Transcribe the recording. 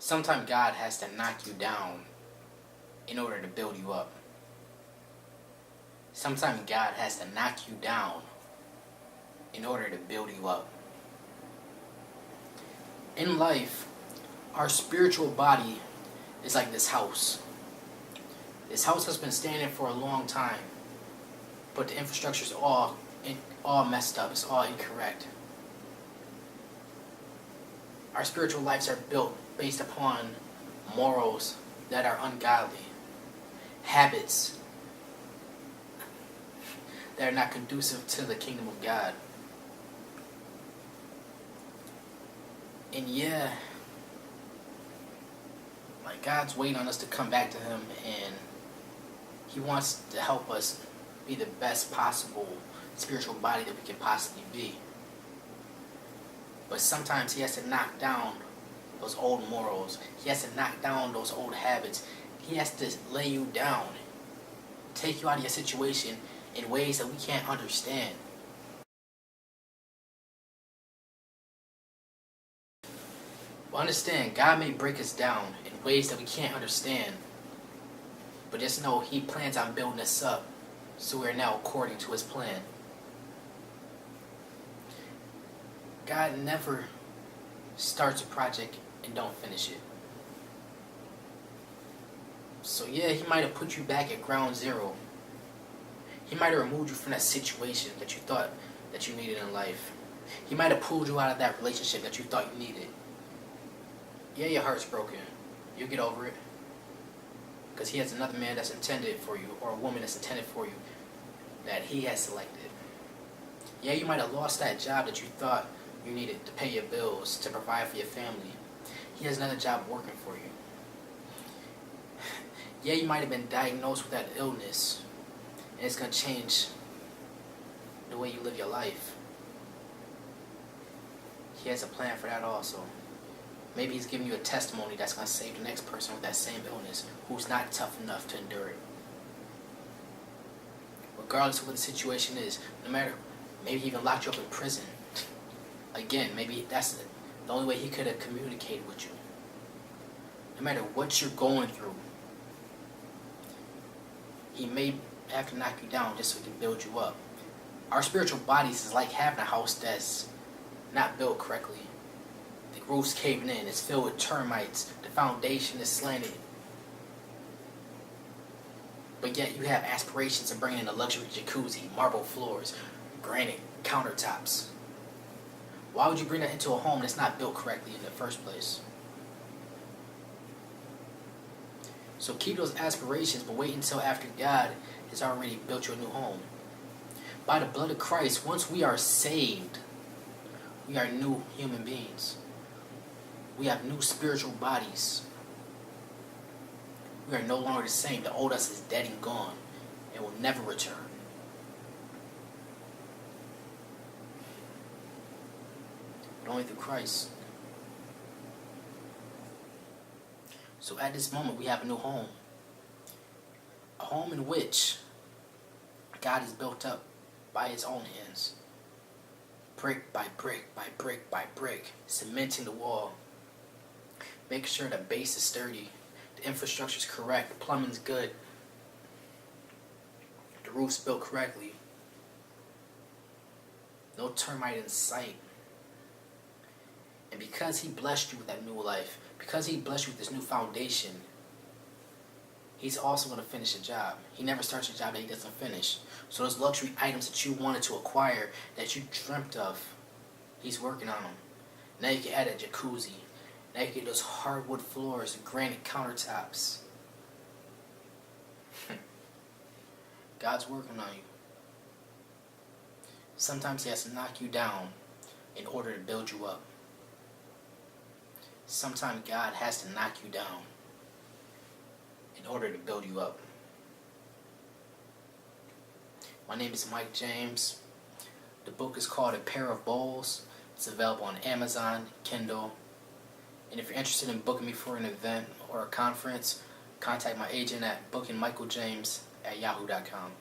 Sometimes God has to knock you down in order to build you up. Sometimes God has to knock you down in order to build you up. In life, our spiritual body is like this house. This house has been standing for a long time, but the infrastructure is all messed up. It's all incorrect. Our spiritual lives are built based upon morals that are ungodly, habits that are not conducive to the kingdom of God. And yeah, like God's waiting on us to come back to Him, and He wants to help us be the best possible spiritual body that we can possibly be. But sometimes He has to knock down those old morals. He has to knock down those old habits. He has to lay you down, take you out of your situation in ways that we can't understand. But understand, God may break us down in ways that we can't understand. But just know He plans on building us up, so we are now according to His plan. God never starts a project and don't finish it. So yeah, He might have put you back at ground zero. He might have removed you from that situation that you thought that you needed in life. He might have pulled you out of that relationship that you thought you needed. Yeah, your heart's broken. You'll get over it. Because He has another man that's intended for you, or a woman that's intended for you, that He has selected. Yeah, you might have lost that job that you thought you needed to pay your bills, to provide for your family. He has another job working for you. Yeah, you might have been diagnosed with that illness, and it's going to change the way you live your life. He has a plan for that also. Maybe He's giving you a testimony that's going to save the next person with that same illness who's not tough enough to endure it. Regardless of what the situation is, no matter, maybe He even locked you up in prison. Again, maybe that's the only way He could have communicated with you. No matter what you're going through, He may have to knock you down just so He can build you up. Our spiritual bodies is like having a house that's not built correctly. The roof's caving in, it's filled with termites, the foundation is slanted. But yet you have aspirations of bringing in a luxury jacuzzi, marble floors, granite countertops. Why would you bring that into a home that's not built correctly in the first place? So keep those aspirations, but wait until after God has already built you a new home. By the blood of Christ, once we are saved, we are new human beings. We have new spiritual bodies. We are no longer the same. The old us is dead and gone and will never return. But only through Christ. So at this moment, we have a new home. A home in which God is built up by His own hands. Brick by brick by brick by brick. Cementing the wall. Making sure the base is sturdy. The infrastructure is correct. The plumbing's good. The roof's built correctly. No termite in sight. And because He blessed you with that new life, because He blessed you with this new foundation, He's also going to finish the job. He never starts a job that He doesn't finish. So those luxury items that you wanted to acquire, that you dreamt of, He's working on them. Now you can add a jacuzzi. Now you can get those hardwood floors and granite countertops. God's working on you. Sometimes He has to knock you down in order to build you up. Sometimes God has to knock you down in order to build you up. My name is Mike James. The book is called A Pair of Bowls. It's available on Amazon, Kindle. And if you're interested in booking me for an event or a conference, contact my agent at bookingmichaeljames@yahoo.com.